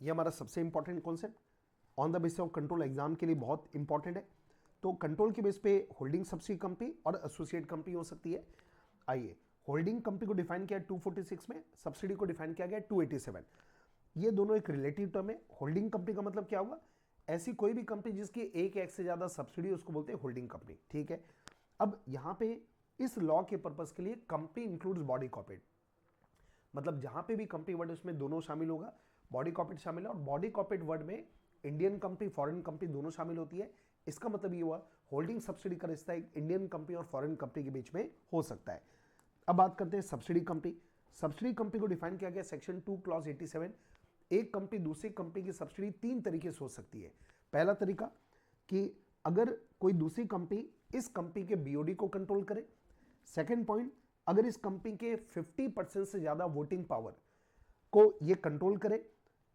ये हमारा सबसे important concept on the basis of control exam के लिए बहुत इंपॉर्टेंट है। तो कंट्रोल के बेस पे होल्डिंग सब्सिडी कंपनी और एसोसिएट कंपनी हो सकती है। आइए, होल्डिंग कंपनी को डिफाइन किया 246 में, सब्सिडी को डिफाइन किया गया 287। ये दोनों एक रिलेटिव टर्म है। होल्डिंग कंपनी का मतलब क्या होगा? ऐसी कोई भी कंपनी जिसकी एक या एक से ज्यादा सब्सिडी, उसको बोलते हैं होल्डिंग कंपनी। ठीक है, अब यहां पे इस लॉ के पर्पस के लिए कंपनी इंक्लूड्स बॉडी कॉर्पोरेट, मतलब जहां पे भी कंपनी वर्ड उसमें दोनों शामिल होगा, बॉडी कॉर्पोरेट शामिल है। और बॉडी कॉर्पोरेट वर्ड में इंडियन कंपनी, फॉरेन कंपनी दोनों शामिल होती है। इसका मतलब ये हुआ होल्डिंग सब्सिडी का रिश्ता एक इंडियन कंपनी और फॉरेन कंपनी के बीच में हो सकता है। अब बात करते हैं सब्सिडी कंपनी। सब्सिडी कंपनी को डिफाइन किया गया सेक्शन 2 क्लॉज 87। एक कंपनी दूसरी कंपनी की सब्सिडी 3 तरीके से हो सकती है। पहला तरीका कि अगर कोई दूसरी कंपनी इस कंपनी के बीओडी को कंट्रोल करे। सेकंड पॉइंट, अगर इस कंपनी के 50% से ज्यादा वोटिंग पावर को ये कंट्रोल करे,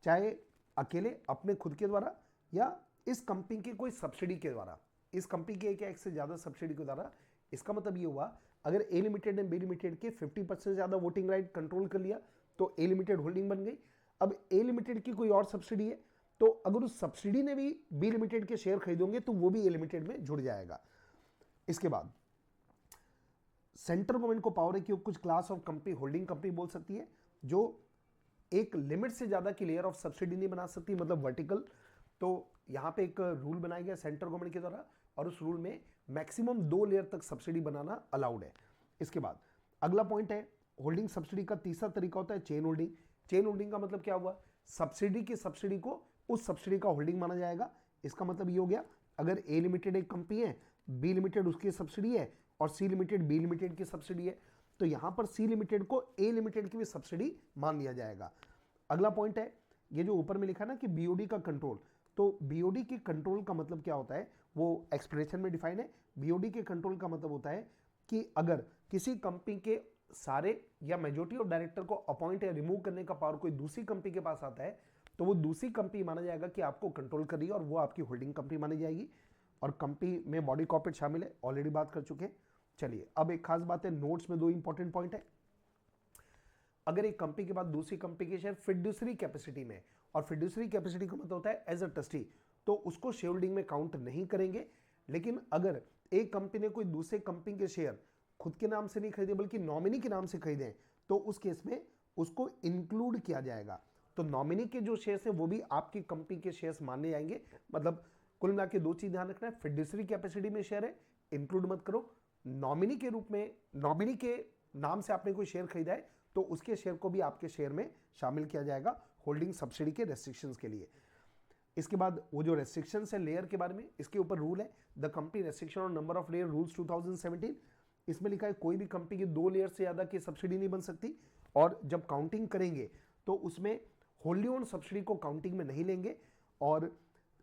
चाहे अकेले अपने खुद के द्वारा या इस कंपनी की कोई सब्सिडी के द्वारा, इस कंपनी के एक से ज्यादा सब्सिडी के द्वारा। इसका मतलब ये हुआ अगर ए लिमिटेड ने बी लिमिटेड के 50% से ज्यादा वोटिंग राइट कंट्रोल कर लिया तो ए लिमिटेड होल्डिंग बन गई। अब ए लिमिटेड की कोई और सब्सिडी है तो अगर उस सब्सिडी ने भी बी लिमिटेड के शेयर खरीदोगे तो वो भी ए लिमिटेड में जुड़ जाएगा। इसके बाद सेंट्रल गवर्नमेंट को पावर है कि वो कुछ class of company holding company बोल सकती है जो एक लिमिट से ज्यादा की लेयर ऑफ सब्सिडी नहीं बना सकती, मतलब वर्टिकल। तो यहां पे एक रूल बनाया गया सेंट्रल गवर्नमेंट के द्वारा और उस रूल में मैक्सिमम 2 लेयर तक सब्सिडी बनाना अलाउड है। इसके बाद अगला पॉइंट है होल्डिंग सब्सिडी का तीसरा तरीका होता है चेन होल्डिंग। चेन होल्डिंग का मतलब क्या हुआ? सब्सिडी की सब्सिडी को उस सब्सिडी का होल्डिंग माना जाएगा। इसका मतलब ये हो गया अगर ए लिमिटेड एक कंपनी है, बी लिमिटेड उसकी सब्सिडी है और सी लिमिटेड बी लिमिटेड की सब्सिडी है, तो यहां पर सी लिमिटेड को ए लिमिटेड की भी सब्सिडी मान लिया जाएगा। अगला पॉइंट है ये जो ऊपर में लिखा ना कि बीओडी का कंट्रोल, तो बीओडी के कंट्रोल का मतलब क्या होता है वो एक्सप्रेशन में डिफाइन है। बीओडी के कंट्रोल का मतलब होता है कि अगर किसी कंपनी के सारे या मेजॉरिटी ऑफ डायरेक्टर को अपॉइंट या रिमूव करने का पावर कोई दूसरी कंपनी के पास आता है तो वो दूसरी कंपनी माना जाएगा कि आपको कंट्रोल कर रही है और वो आपकी होल्डिंग कंपनी मानी जाएगी। और कंपनी में बॉडी कॉर्पोरेट शामिल है, ऑलरेडी बात कर चुके हैं। चलिए अब एक खास बात है, नोट्स में 2 इंपॉर्टेंट पॉइंट है। अगर एक कंपनी के बाद दूसरी कंपनी के शेयर फिड्यूसरी कैपेसिटी में, और फिड्यूसरी कैपेसिटी का मतलब होता है एज अ ट्रस्टी, तो उसको शेयर होल्डिंग में काउंट नहीं करेंगे। लेकिन अगर एक कंपनी ने कोई दूसरे कंपनी के शेयर खुद के नाम से नहीं खरीदे बल्कि नॉमिनी के नाम से खरीदे तो उस केस में उसको इंक्लूड किया जाएगा। तो नॉमिनी के जो शेयर्स हैं वो भी आपकी कंपनी के शेयर्स माने जाएंगे। मतलब कुल मिला के 2 चीज ध्यान रखना है, फिड्यूसरी कैपेसिटी में शेयर है इंक्लूड मत करो, नॉमिनी के रूप में, नॉमिनी के नाम से आपने कोई शेयर खरीदा है तो उसके शेयर को भी आपके शेयर में शामिल किया जाएगा होल्डिंग सब्सिडी के रेस्ट्रिक्शंस के लिए। इसके बाद वो जो रेस्ट्रिक्शंस है लेयर के बारे में, इसके ऊपर रूल है the company restriction on number of layer rules 2017। इसमें लिखा है कोई भी कंपनी की 2 लेयर से ज्यादा की सब्सिडी नहीं बन सकती और जब काउंटिंग करेंगे तो उसमें होल्डी ओन सब्सिडी को काउंटिंग में नहीं लेंगे। और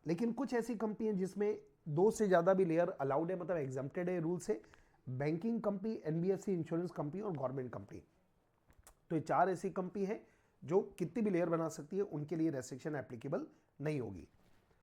लेकिन कुछ ऐसी कंपनी है जिसमें 2 से ज्यादा भी लेयर अलाउड है, मतलब एग्जम्प्टेड है रूल से, banking company, NBFC, insurance company और गवर्नमेंट कंपनी। तो ये 4 ऐसी कंपनी है जो कितनी भी लेयर बना सकती है, उनके लिए रेस्ट्रिक्शन एप्लीकेबल नहीं होगी।